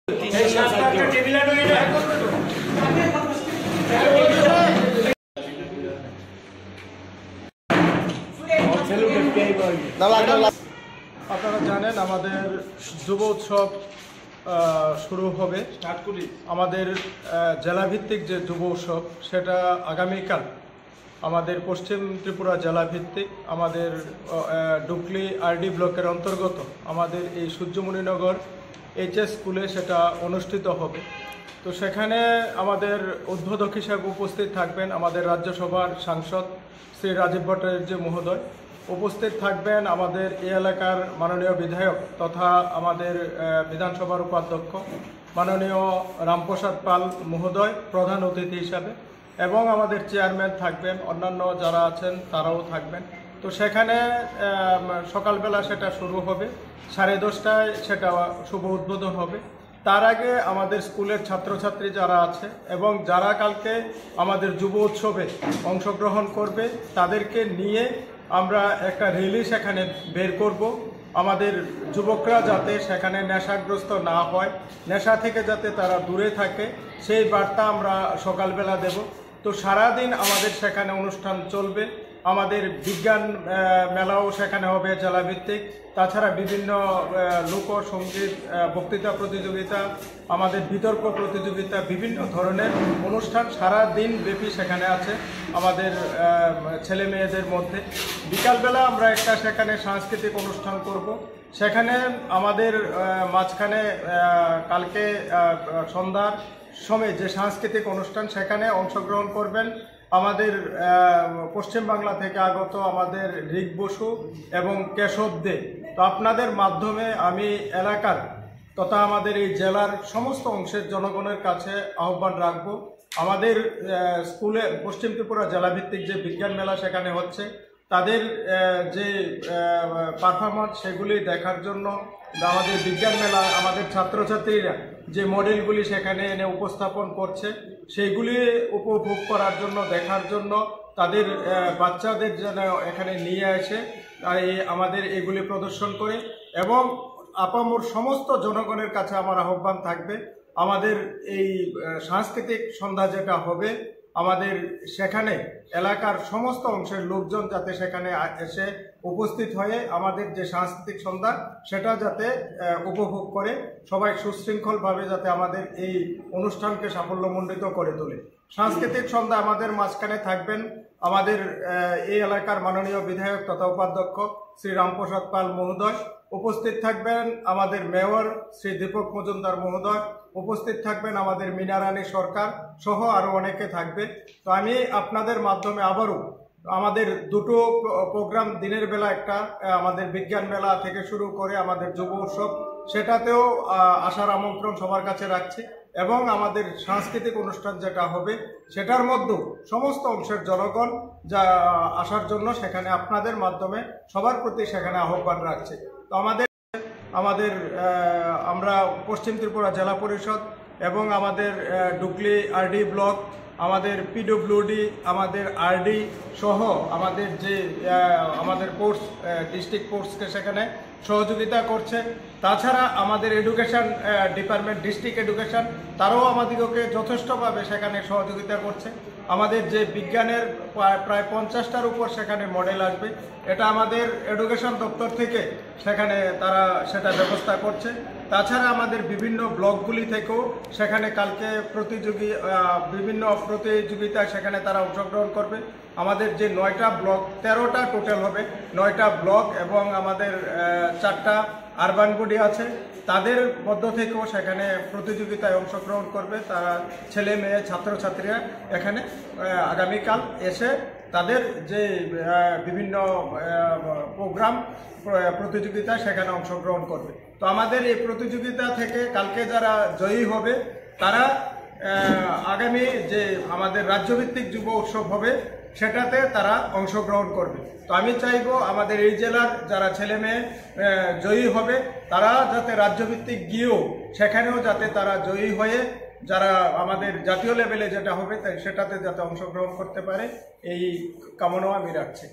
আপনারা জানেন আমাদের যুব উৎসব শুরু হবে। আমাদের জেলাভিত্তিক যে যুব উৎসব সেটা আগামীকাল আমাদের পশ্চিম ত্রিপুরা জেলাভিত্তিক আমাদের ডুকলি আরডি ব্লকের অন্তর্গত আমাদের এই সূর্যমণিনগর এইচএস স্কুলে সেটা অনুষ্ঠিত হবে। তো সেখানে আমাদের উদ্বোধক হিসেবে উপস্থিত থাকবেন আমাদের রাজ্যসভার সাংসদ শ্রী রাজীব ভট্টাচার্য মহোদয়, উপস্থিত থাকবেন আমাদের এই এলাকার মাননীয় বিধায়ক তথা আমাদের বিধানসভার উপাধ্যক্ষ মাননীয় রামপ্রসাদ পাল মহোদয় প্রধান অতিথি হিসাবে, এবং আমাদের চেয়ারম্যান থাকবেন, অন্যান্য যারা আছেন তারাও থাকবেন। তো সেখানে সকালবেলা সেটা শুরু হবে, 10:30টায় সেটা শুভ উদ্বোধন হবে। তার আগে আমাদের স্কুলের ছাত্রছাত্রী যারা আছে এবং যারা কালকে আমাদের যুব উৎসবে অংশগ্রহণ করবে তাদেরকে নিয়ে আমরা একটা র্যালি সেখানে বের করব। আমাদের যুবকরা যাতে সেখানে নেশাগ্রস্ত না হয়, নেশা থেকে যাতে তারা দূরে থাকে, সেই বার্তা আমরা সকালবেলা দেব। তো সারাদিন আমাদের সেখানে অনুষ্ঠান চলবে। আমাদের বিজ্ঞান মেলাও সেখানে হবে জেলাভিত্তিক, তাছাড়া বিভিন্ন লোকসঙ্গীত বক্তৃতা প্রতিযোগিতা, আমাদের বিতর্ক প্রতিযোগিতা, বিভিন্ন ধরনের অনুষ্ঠান সারা দিন ব্যাপী সেখানে আছে আমাদের ছেলে মেয়েদের মধ্যে। বিকালবেলা আমরা একটা সেখানে সাংস্কৃতিক অনুষ্ঠান করব। সেখানে আমাদের মাঝখানে কালকে সন্ধ্যার সময় যে সাংস্কৃতিক অনুষ্ঠান সেখানে অংশগ্রহণ করবেন আমাদের পশ্চিমবাংলা থেকে আগত আমাদের ঋক বসু এবং কেশব দে। তো আপনাদের মাধ্যমে আমি এলাকার তথা আমাদের এই জেলার সমস্ত অংশের জনগণের কাছে আহ্বান রাখব, আমাদের স্কুলে পশ্চিম ত্রিপুরা জেলাভিত্তিক যে বিজ্ঞান মেলা সেখানে হচ্ছে তাদের যে পারফরমেন্স সেগুলি দেখার জন্য, আমাদের বিজ্ঞান মেলা আমাদের ছাত্রছাত্রীরা যে মডেলগুলি সেখানে এনে উপস্থাপন করছে সেইগুলি উপভোগ করার জন্য, দেখার জন্য, তাদের বাচ্চাদের যেন এখানে নিয়ে আসে আমাদের এগুলি প্রদর্শন করে। এবং আপামর সমস্ত জনগণের কাছে আমার আহ্বান থাকবে, আমাদের এই সাংস্কৃতিক সন্ধ্যা যেটা হবে আমাদের সেখানে এলাকার সমস্ত অংশের লোকজন যাতে সেখানে এসে উপস্থিত হয়ে আমাদের যে সাংস্কৃতিক সন্ধ্যা সেটা যাতে উপভোগ করে, সবাই সুশৃঙ্খলভাবে যাতে আমাদের এই অনুষ্ঠানকে সাফল্যমণ্ডিত করে তোলে। সাংস্কৃতিক সন্ধ্যা আমাদের মাঝখানে থাকবেন আমাদের এই এলাকার মাননীয় বিধায়ক তথা উপাধ্যক্ষ শ্রী রামপ্রসাদ পাল মহোদয়, উপস্থিত থাকবেন আমাদের মেয়র শ্রী দীপক মজুমদার মহোদয়, উপস্থিত থাকবেন আমাদের মীনারানী সরকার সহ আরও অনেকে থাকবে। তো আমি আপনাদের মাধ্যমে আবারও আমাদের দুটো প্রোগ্রাম, দিনের বেলা একটা আমাদের বিজ্ঞান মেলা থেকে শুরু করে আমাদের যুব উৎসব, সেটাতেও আসার আমন্ত্রণ সবার কাছে রাখছি, এবং আমাদের সাংস্কৃতিক অনুষ্ঠান যেটা হবে সেটার মধ্যেও সমস্ত অংশের জনগণ যা আসার জন্য সেখানে আপনাদের মাধ্যমে সবার প্রতি সেখানে আহ্বান রাখছি। তো আমরা পশ্চিম ত্রিপুরা জেলা পরিষদ এবং আমাদের ডুকলি আরডি ব্লক, আমাদের পিডব্লিউডি, আমাদের আরডি সহ আমাদের যে আমাদের কোর্স ডিস্ট্রিক্ট কোর্সকে সেখানে সহযোগিতা করছে। তাছাড়া আমাদের এডুকেশন ডিপার্টমেন্ট, ডিস্ট্রিক্ট এডুকেশন, তারাও আমাদেরকে যথেষ্টভাবে সেখানে সহযোগিতা করছে। আমাদের যে বিজ্ঞানের প্রায় 50টার উপর সেখানে মডেল আসবে, এটা আমাদের এডুকেশন দপ্তর থেকে সেখানে তারা সেটা ব্যবস্থা করছে। তাছাড়া আমাদের বিভিন্ন ব্লকগুলি থেকেও সেখানে কালকে বিভিন্ন প্রতিযোগিতায় সেখানে তারা অংশগ্রহণ করবে। আমাদের যে 9টা ব্লক, 13টা টোটাল হবে, 9টা ব্লক এবং আমাদের 4টা আরবান বডি আছে, তাদের মধ্য থেকেও সেখানে প্রতিযোগিতায় অংশগ্রহণ করবে। তারা ছেলে মেয়ে ছাত্রছাত্রীরা এখানে আগামীকাল এসে তাদের যে বিভিন্ন প্রোগ্রাম প্রতিযোগিতায় সেখানে অংশগ্রহণ করবে। তো আমাদের এই প্রতিযোগিতা থেকে কালকে যারা জয়ী হবে তারা আগামী যে আমাদের রাজ্যভিত্তিক যুব উৎসব হবে সেটাতে তারা অংশগ্রহণ করবে। তো আমি চাইবো আমাদের এই জেলার যারা ছেলে মেয়ে জয়ী হবে তারা যাতে রাজ্যভিত্তিক গিয়েও সেখানেও যাতে তারা জয়ী হয়ে যারা আমাদের জাতীয় লেভেলে যেটা হবে সেটাতে যাতে অংশগ্রহণ করতে পারে, এই কামনাও আমি রাখছি।